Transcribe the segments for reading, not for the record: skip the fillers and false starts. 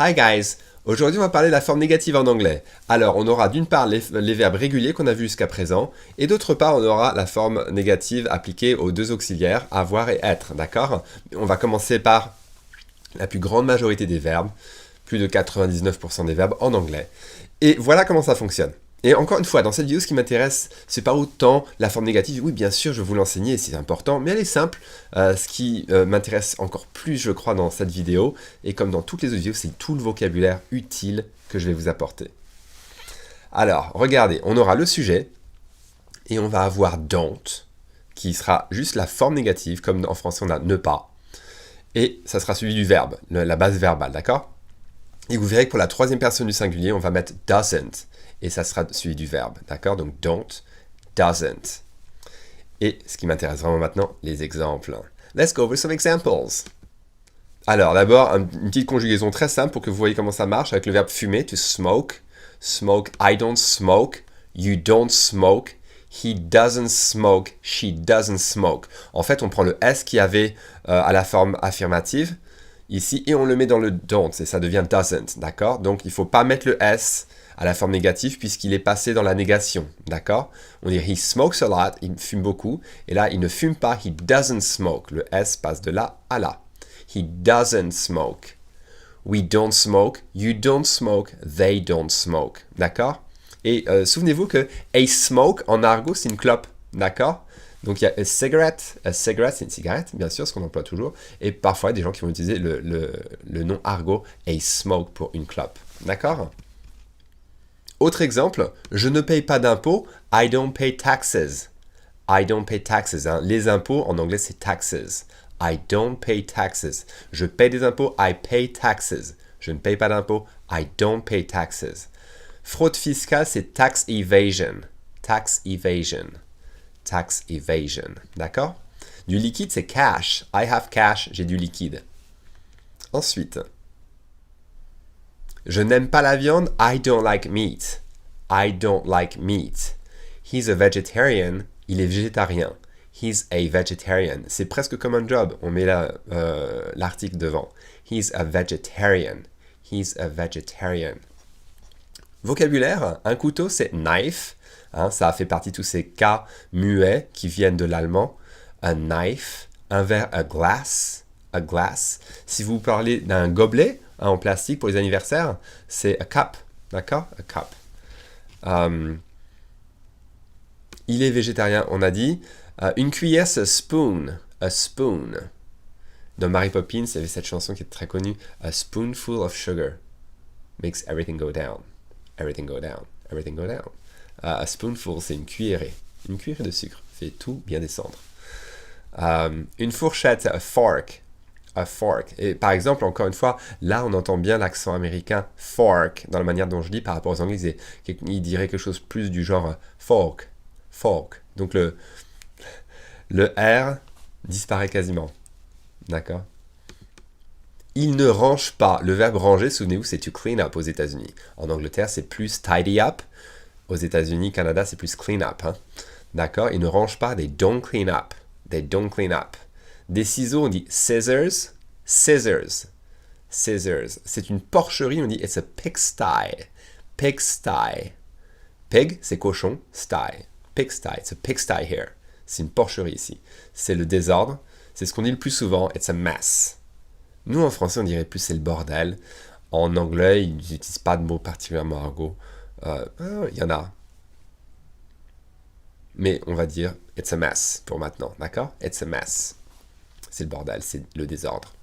Hi guys! Aujourd'hui on va parler de la forme négative en anglais. Alors on aura d'une part les verbes réguliers qu'on a vus jusqu'à présent, et d'autre part on aura la forme négative appliquée aux deux auxiliaires, avoir et être, d'accord? On va commencer par la plus grande majorité des verbes, plus de 99% des verbes en anglais. Et voilà comment ça fonctionne. Et encore une fois, dans cette vidéo, ce qui m'intéresse, c'est pas autant la forme négative. Oui, bien sûr, je vais vous l'enseigner, c'est important, mais elle est simple. Ce qui m'intéresse encore plus, je crois, dans cette vidéo, et comme dans toutes les autres vidéos, c'est tout le vocabulaire utile que je vais vous apporter. Alors, regardez, on aura le sujet, et on va avoir don't, qui sera juste la forme négative, comme en français on a ne pas. Et ça sera suivi du verbe, la base verbale, d'accord? Et vous verrez que pour la troisième personne du singulier, on va mettre doesn't. Et ça sera suivi du verbe, d'accord? Donc don't, doesn't. Et ce qui m'intéresse vraiment maintenant, les exemples. Let's go over some examples. Alors d'abord, une petite conjugaison très simple pour que vous voyez comment ça marche avec le verbe fumer, to smoke. Smoke, I don't smoke, you don't smoke, he doesn't smoke, she doesn't smoke. En fait, on prend le S qui avait à la forme affirmative ici et on le met dans le don't et ça devient doesn't, d'accord? Donc il ne faut pas mettre le S à la forme négative puisqu'il est passé dans la négation, d'accord? On dit he smokes a lot, il fume beaucoup, et là il ne fume pas, he doesn't smoke, le S passe de là à là. He doesn't smoke. We don't smoke, you don't smoke, they don't smoke, d'accord? Et souvenez-vous que a smoke en argot c'est une clope, d'accord? Donc il y a a cigarette c'est une cigarette, bien sûr, ce qu'on emploie toujours, et parfois il y a des gens qui vont utiliser le nom argot a smoke pour une clope, d'accord? Autre exemple, je ne paye pas d'impôts, I don't pay taxes. I don't pay taxes. Hein. Les impôts, en anglais, c'est taxes. I don't pay taxes. Je paye des impôts, I pay taxes. Je ne paye pas d'impôts, I don't pay taxes. Fraude fiscale, c'est tax evasion. Tax evasion. Tax evasion. D'accord? Du liquide, c'est cash. I have cash, j'ai du liquide. Ensuite, je n'aime pas la viande, I don't like meat. I don't like meat. He's a vegetarian, il est végétarien. He's a vegetarian. C'est presque comme un job, on met l'article devant. He's a vegetarian. He's a vegetarian. Vocabulaire, un couteau c'est knife. Hein, ça fait partie de tous ces cas muets qui viennent de l'allemand. A knife. Un verre, a glass. A glass. Si vous parlez d'un gobelet, en plastique pour les anniversaires, c'est a cup, d'accord? A cup. Il est végétarien, on a dit. Une cuillère, c'est a spoon. Dans Mary Poppins, il y avait cette chanson qui est très connue. A spoonful of sugar makes everything go down. Everything go down. Everything go down. A spoonful, c'est une cuillerée. Une cuillerée de sucre. Fait tout bien descendre. Une fourchette, a fork. A fork. Et par exemple, encore une fois, là on entend bien l'accent américain fork dans la manière dont je dis par rapport aux anglais. Il dirait quelque chose plus du genre fork. Fork. Donc le R disparaît quasiment. D'accord? Il ne range pas. Le verbe ranger, souvenez-vous, c'est to clean up aux États-Unis. En Angleterre, c'est plus tidy up. Aux États-Unis, Canada, c'est plus clean up. Hein? D'accord? Il ne range pas. They don't clean up. They don't clean up. Des ciseaux, on dit scissors, scissors, scissors. C'est une porcherie, on dit it's a pigsty, pigsty. Pig, c'est cochon, sty, pigsty, it's a pigsty here. C'est une porcherie ici. C'est le désordre, c'est ce qu'on dit le plus souvent, it's a mess. Nous, en français, on dirait plus c'est le bordel. En anglais, ils n'utilisent pas de mots particulièrement argot. Il y en a. Mais on va dire it's a mess pour maintenant, d'accord? It's a mess. C'est le bordel, c'est le désordre.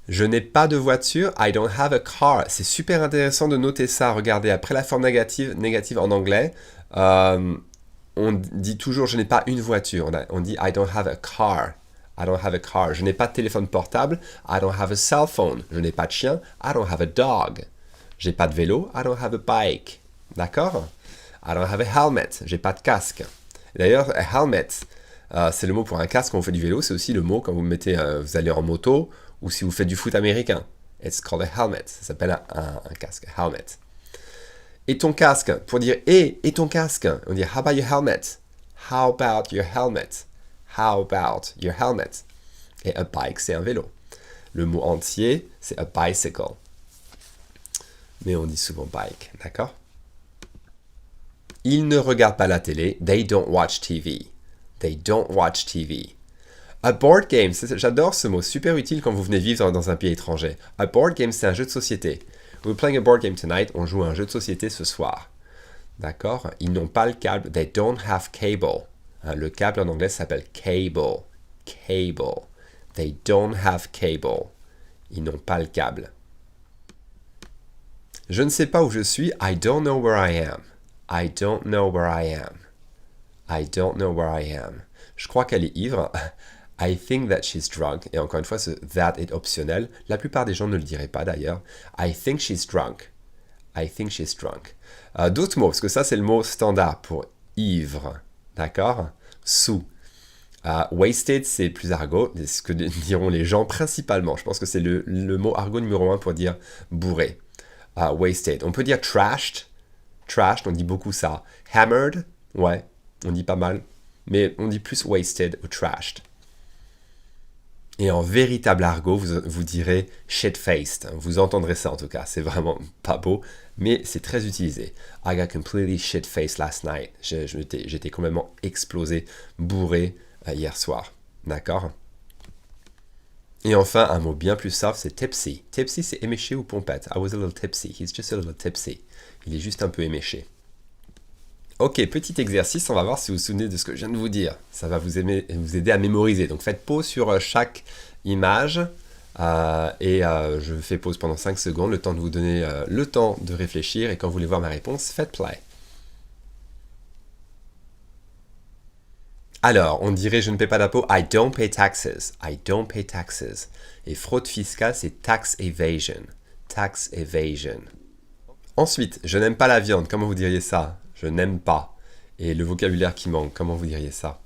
Je n'ai pas de voiture, I don't have a car. C'est super intéressant de noter ça. Regardez, après la forme négative en anglais, on dit toujours je n'ai pas une voiture. On dit I don't have a car. I don't have a car. Je n'ai pas de téléphone portable, I don't have a cell phone. Je n'ai pas de chien, I don't have a dog. J'ai pas de vélo, I don't have a bike. D'accord? I don't have a helmet. J'ai pas de casque. D'ailleurs, a helmet, c'est le mot pour un casque quand on fait du vélo, c'est aussi le mot quand vous mettez, vous allez en moto ou si vous faites du foot américain. It's called a helmet. Ça s'appelle un casque, a helmet. Et ton casque, pour dire et ton casque, on dit how about your helmet? How about your helmet? How about your helmet? Et a bike, c'est un vélo. Le mot entier, c'est a bicycle. Mais on dit souvent bike, d'accord? Ils ne regardent pas la télé. They don't watch TV. They don't watch TV. A board game, j'adore ce mot, super utile quand vous venez vivre dans un pays étranger. A board game, c'est un jeu de société. We're playing a board game tonight, on joue à un jeu de société ce soir. D'accord? Ils n'ont pas le câble. They don't have cable. Le câble en anglais s'appelle cable. Cable. They don't have cable. Ils n'ont pas le câble. Je ne sais pas où je suis. I don't know where I am. I don't know where I am. I don't know where I am. Je crois qu'elle est ivre. I think that she's drunk. Et encore une fois, ce that est optionnel. La plupart des gens ne le diraient pas d'ailleurs. I think she's drunk. I think she's drunk. D'autres mots, parce que ça c'est le mot standard pour ivre. D'accord? Sous. Wasted, c'est plus argot, c'est ce que diront les gens principalement. Je pense que c'est le mot argot numéro 1 pour dire bourré. Wasted. On peut dire trashed. Trashed, on dit beaucoup ça. Hammered, ouais, on dit pas mal. Mais on dit plus wasted ou trashed. Et en véritable argot, vous direz shit-faced. Vous entendrez ça en tout cas. C'est vraiment pas beau, mais c'est très utilisé. I got completely shit-faced last night. J'étais complètement explosé, bourré hier soir. D'accord? Et enfin, un mot bien plus soft, c'est tipsy. Tipsy, c'est éméché ou pompette. I was a little tipsy. He's just a little tipsy. Il est juste un peu éméché. Ok, petit exercice, on va voir si vous vous souvenez de ce que je viens de vous dire. Ça va vous aider à mémoriser. Donc faites pause sur chaque image et je fais pause pendant 5 secondes, le temps de vous donner le temps de réfléchir et quand vous voulez voir ma réponse, faites play. Alors, on dirait je ne paie pas d'impôts, I don't pay taxes. I don't pay taxes. Et fraude fiscale, c'est tax evasion. Tax evasion. Ensuite, je n'aime pas la viande, comment vous diriez ça? Je n'aime pas. Et le vocabulaire qui manque, comment vous diriez ça?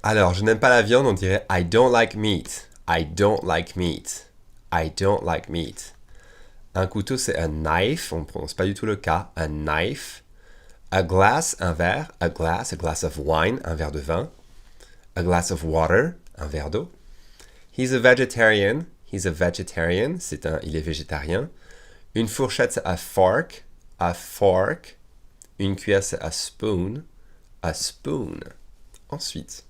Alors, je n'aime pas la viande, on dirait I don't like meat. I don't like meat. I don't like meat. Un couteau, c'est a knife, on ne prononce pas du tout le K. A knife. A glass, un verre. A glass of wine, un verre de vin. A glass of water, un verre d'eau. He's a vegetarian. He's a vegetarian, il est végétarien. Une fourchette, c'est a fork. A fork. Une cuillère, c'est a spoon. A spoon. Ensuite,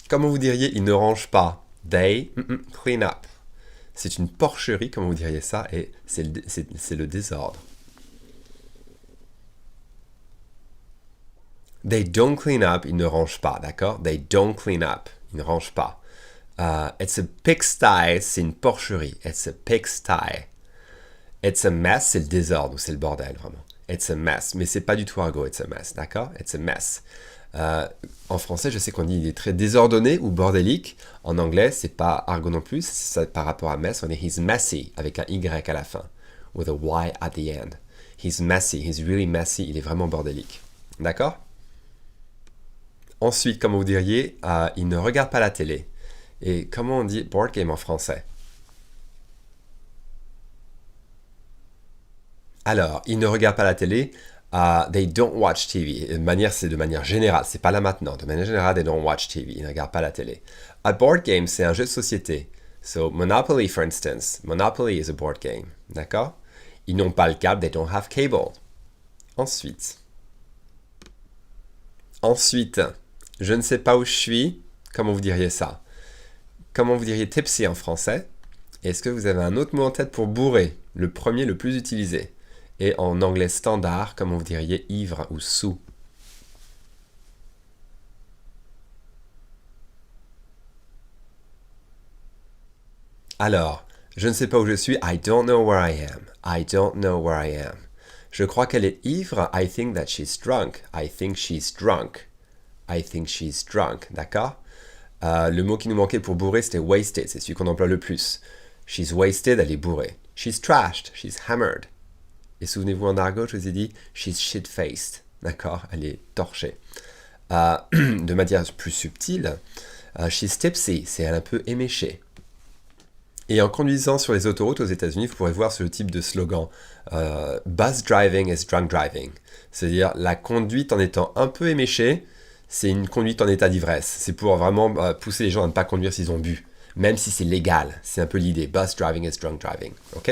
comment vous diriez, ils ne rangent pas? They clean up. C'est une porcherie, comment vous diriez ça? Et c'est le désordre. They don't clean up, ils ne rangent pas, d'accord? They don't clean up, ils ne rangent pas. It's a pigsty, c'est une porcherie. It's a pigsty. It's a mess, c'est le désordre ou c'est le bordel, vraiment. It's a mess, mais c'est pas du tout argot, it's a mess, d'accord? It's a mess. En français, je sais qu'on dit il est très désordonné ou bordélique. En anglais, c'est pas argot non plus, c'est ça par rapport à mess. On dit he's messy avec un Y à la fin, with a Y at the end. He's messy, he's really messy, il est vraiment bordélique. D'accord? Ensuite, comme vous diriez, il ne regarde pas la télé. Et comment on dit board game en français? Alors, ils ne regardent pas la télé. They don't watch TV. C'est de manière générale, c'est pas là maintenant. De manière générale, they don't watch TV. Ils ne regardent pas la télé. A board game, c'est un jeu de société. So, Monopoly, for instance. Monopoly is a board game. D'accord? Ils n'ont pas le câble, they don't have cable. Ensuite, je ne sais pas où je suis. Comment vous diriez ça? Comment vous diriez tipsy en français? Est-ce que vous avez un autre mot en tête pour bourré? Le premier, le plus utilisé. Et en anglais standard, comment vous diriez ivre ou sous? Alors, je ne sais pas où je suis. I don't know where I am. I don't know where I am. Je crois qu'elle est ivre. I think that she's drunk. I think she's drunk. I think she's drunk. D'accord? Le mot qui nous manquait pour bourré, c'était wasted. C'est celui qu'on emploie le plus. She's wasted, elle est bourrée. She's trashed. She's hammered. Et souvenez-vous en argot, je vous ai dit, she's shit-faced. D'accord? Elle est torchée. De manière plus subtile, she's tipsy. C'est elle un peu éméchée. Et en conduisant sur les autoroutes aux États-Unis, vous pourrez voir ce type de slogan. Bus driving is drunk driving. C'est-à-dire la conduite en étant un peu éméchée, c'est une conduite en état d'ivresse. C'est pour vraiment pousser les gens à ne pas conduire s'ils ont bu. Même si c'est légal. C'est un peu l'idée. Bus driving is drunk driving. OK?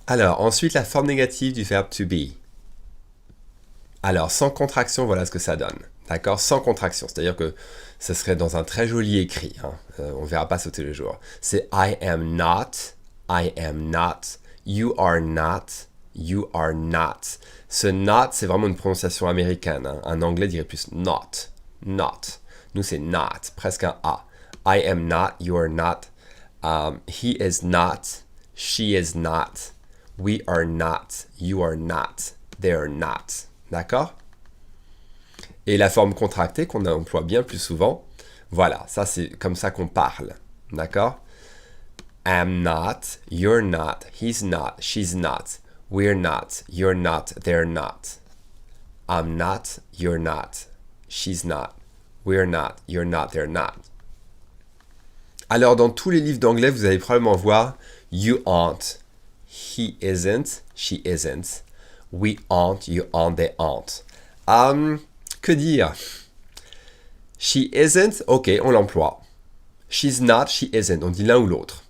Alors, ensuite, la forme négative du verbe to be. Alors, sans contraction, voilà ce que ça donne. D'accord? Sans contraction. C'est-à-dire que ce serait dans un très joli écrit. Hein. On ne verra pas sauter le jour. C'est I am not, I am not, you are not, you are not. Ce not, c'est vraiment une prononciation américaine. Hein. Un anglais dirait plus not, not. Nous, c'est not, presque un A. I am not, you are not. He is not, she is not. We are not, you are not, they are not. D'accord? Et la forme contractée qu'on emploie bien plus souvent, voilà, ça c'est comme ça qu'on parle. D'accord? I'm not, you're not, he's not, she's not, we're not, you're not, they're not. I'm not, you're not, she's not, we're not, you're not, they're not. Alors dans tous les livres d'anglais, vous allez probablement voir you aren't, he isn't, she isn't, we aren't, you aren't, they aren't. Que dire? She isn't, ok, on l'emploie. She's not, she isn't, on dit l'un ou l'autre.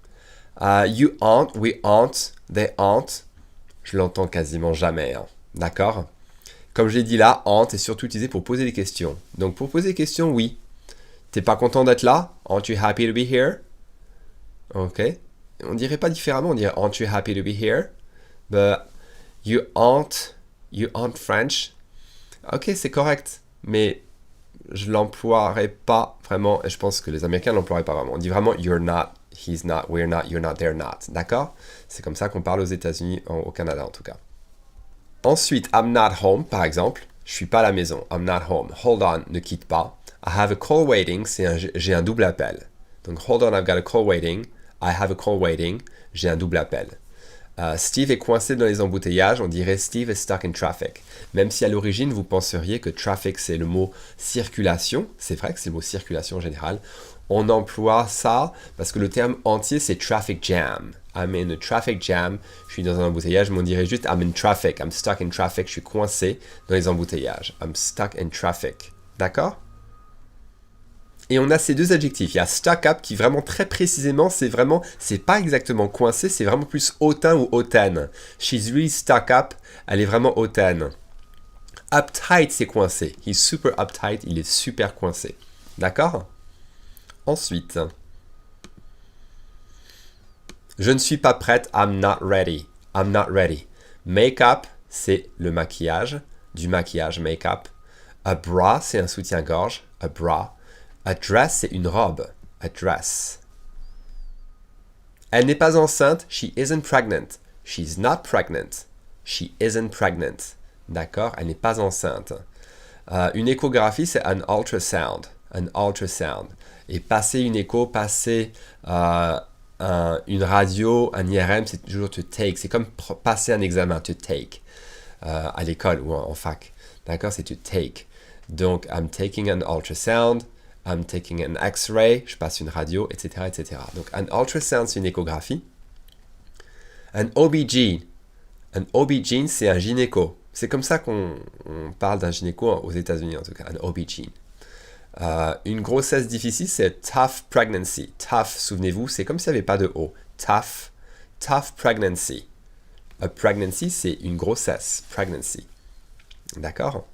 You aren't, we aren't, they aren't, je l'entends quasiment jamais, hein. D'accord? Comme je l'ai dit là, aren't est surtout utilisé pour poser des questions. Donc pour poser des questions, oui. T'es pas content d'être là? Aren't you happy to be here? Ok. On dirait pas différemment, on dirait aren't you happy to be here? But you aren't French. Ok, c'est correct, mais je l'emploierai pas vraiment, et je pense que les Américains l'emploieraient pas vraiment. On dit vraiment you're not, he's not, we're not, you're not, they're not. D'accord? C'est comme ça qu'on parle aux États-Unis, au Canada en tout cas. Ensuite, I'm not home, par exemple. Je suis pas à la maison. I'm not home. Hold on, ne quitte pas. I have a call waiting, j'ai un double appel. Donc hold on, I've got a call waiting. I have a call waiting. J'ai un double appel. Steve est coincé dans les embouteillages, on dirait Steve is stuck in traffic. Même si à l'origine vous penseriez que traffic c'est le mot circulation, c'est vrai que c'est le mot circulation en général, on emploie ça parce que le terme entier c'est traffic jam. I'm in a traffic jam, je suis dans un embouteillage, mais on dirait juste I'm in traffic, I'm stuck in traffic, je suis coincé dans les embouteillages. I'm stuck in traffic. D'accord? Et on a ces deux adjectifs. Il y a stuck up qui vraiment très précisément, c'est pas exactement coincé, c'est vraiment plus hautain ou hautaine. She's really stuck up, elle est vraiment hautaine. Uptight, c'est coincé. He's super uptight, il est super coincé. D'accord? Ensuite, je ne suis pas prête, I'm not ready. I'm not ready. Make-up, c'est le maquillage, du maquillage, make-up. A bra, c'est un soutien-gorge, a bra. A dress, c'est une robe. A dress. Elle n'est pas enceinte. She isn't pregnant. She's not pregnant. She isn't pregnant. D'accord? Elle n'est pas enceinte. Une échographie, c'est an ultrasound. An ultrasound. Et passer une écho, passer une radio, un IRM, c'est toujours to take. C'est comme passer un examen, to take. À l'école ou en fac. D'accord? C'est to take. Donc, I'm taking an ultrasound. I'm taking an X-ray, je passe une radio, etc., etc. Donc, un ultrasound, c'est une échographie. Un OB-GYN. Un OB-GYN, c'est un gynéco. C'est comme ça qu'on parle d'un gynéco aux États-Unis, en tout cas, un OB-GYN. Une grossesse difficile, c'est tough pregnancy. Tough, souvenez-vous, c'est comme s'il n'y avait pas de O. Tough pregnancy. A pregnancy, c'est une grossesse. Pregnancy. D'accord?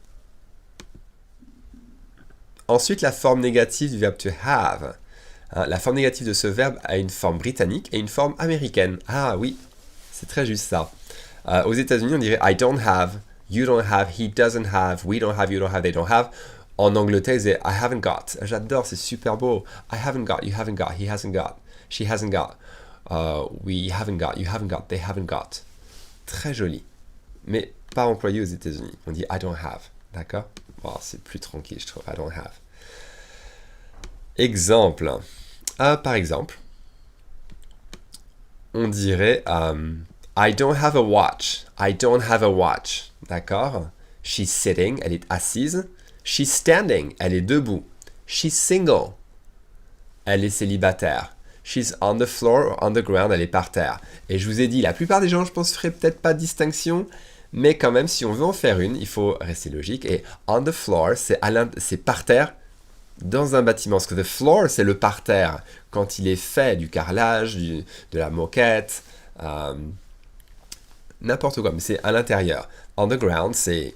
Ensuite, la forme négative du verbe to have. La forme négative de ce verbe a une forme britannique et une forme américaine. Ah oui, c'est très juste ça. Aux États-Unis, on dirait I don't have, you don't have, he doesn't have, we don't have, you don't have, they don't have. En Angleterre, c'est I haven't got. J'adore, c'est super beau. I haven't got, you haven't got, he hasn't got, she hasn't got, we haven't got, you haven't got, they haven't got. Très joli. Mais pas employé aux États-Unis. On dit I don't have. D'accord? Wow, c'est plus tranquille, je trouve. I don't have. Exemple. Par exemple, on dirait I don't have a watch. I don't have a watch. D'accord? She's sitting, elle est assise. She's standing, elle est debout. She's single, elle est célibataire. She's on the floor or on the ground, elle est par terre. Et je vous ai dit, la plupart des gens, je pense, feraient peut-être pas de distinction, mais quand même, si on veut en faire une, il faut rester logique. Et on the floor, c'est par terre dans un bâtiment. Parce que the floor, c'est le parterre. Quand il est fait du carrelage, de la moquette, n'importe quoi, mais c'est à l'intérieur. On the ground, c'est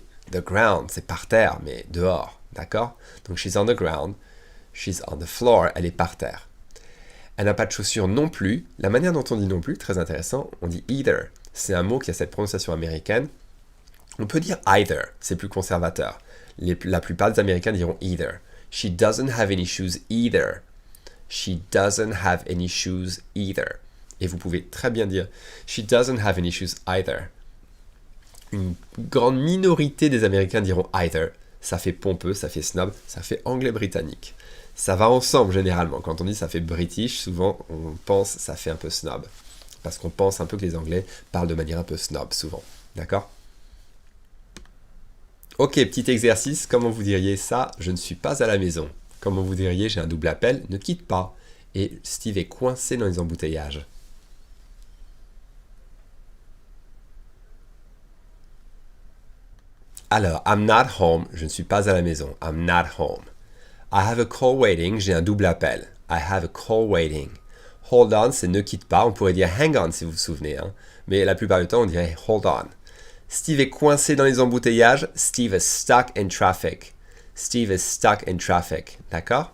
par terre, mais dehors, d'accord? Donc she's on the ground, she's on the floor, elle est par terre. Elle n'a pas de chaussures non plus. La manière dont on dit non plus, très intéressant, on dit either. C'est un mot qui a cette prononciation américaine. On peut dire either, c'est plus conservateur. La plupart des Américains diront either. She doesn't have any shoes either. She doesn't have any shoes either. Et vous pouvez très bien dire she doesn't have any shoes either. Une grande minorité des Américains diront either. Ça fait pompeux, ça fait snob, ça fait anglais britannique. Ça va ensemble généralement. Quand on dit ça fait british, souvent on pense ça fait un peu snob. Parce qu'on pense un peu que les Anglais parlent de manière un peu snob souvent. D'accord ? Ok, petit exercice. Comment vous diriez ça? Je ne suis pas à la maison. Comment vous diriez j'ai un double appel? Ne quitte pas. Et Steve est coincé dans les embouteillages. Alors, I'm not home. Je ne suis pas à la maison. I'm not home. I have a call waiting. J'ai un double appel. I have a call waiting. Hold on, c'est ne quitte pas. On pourrait dire hang on si vous vous souvenez. Hein. Mais la plupart du temps, on dirait hold on. Steve est coincé dans les embouteillages. Steve is stuck in traffic. Steve is stuck in traffic. D'accord?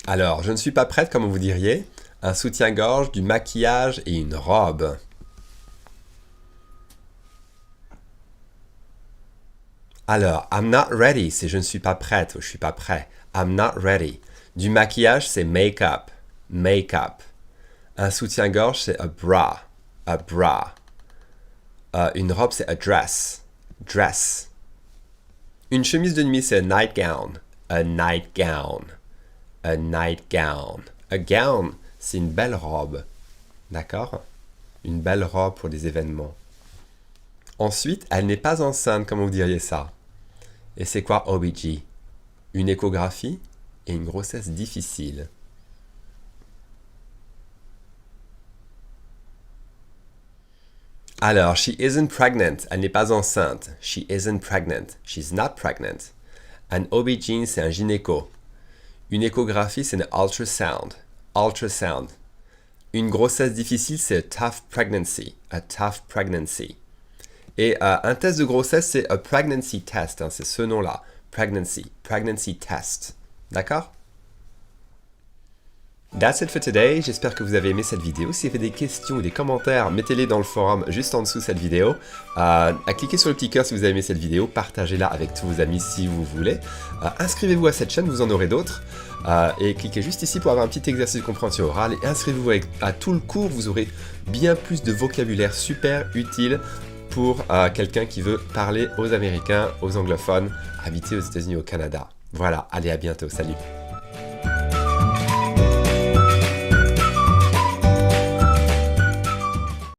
Alors, je ne suis pas prête, comme vous diriez. Un soutien-gorge, du maquillage et une robe. Alors, I'm not ready, c'est je ne suis pas prête ou je suis pas prêt. I'm not ready. Du maquillage, c'est make-up. Make-up. Un soutien-gorge, c'est a bra. A bra. Une robe, c'est a dress. Dress. Une chemise de nuit, c'est a nightgown. A nightgown. A nightgown. A gown, c'est une belle robe. D'accord? Une belle robe pour des événements. Ensuite, elle n'est pas enceinte, comment vous diriez ça? Et c'est quoi OBG? Une échographie et une grossesse difficile. Alors, she isn't pregnant. Elle n'est pas enceinte. She isn't pregnant. She's not pregnant. Un OB-GYN, c'est un gynéco. Une échographie, c'est un ultrasound. Ultrasound. Une grossesse difficile, c'est a tough pregnancy. A tough pregnancy. Et un test de grossesse, c'est a pregnancy test. Hein, c'est ce nom-là. Pregnancy. Pregnancy test. D'accord? That's it for today. J'espère que vous avez aimé cette vidéo. Si vous avez des questions ou des commentaires, mettez-les dans le forum juste en dessous de cette vidéo. Cliquez sur le petit cœur si vous avez aimé cette vidéo. Partagez-la avec tous vos amis si vous voulez. Inscrivez-vous à cette chaîne, vous en aurez d'autres. Et cliquez juste ici pour avoir un petit exercice de compréhension orale. Et inscrivez-vous à tout le cours. Vous aurez bien plus de vocabulaire super utile pour quelqu'un qui veut parler aux Américains, aux anglophones, habiter aux États-Unis, au Canada. Voilà, allez, à bientôt. Salut!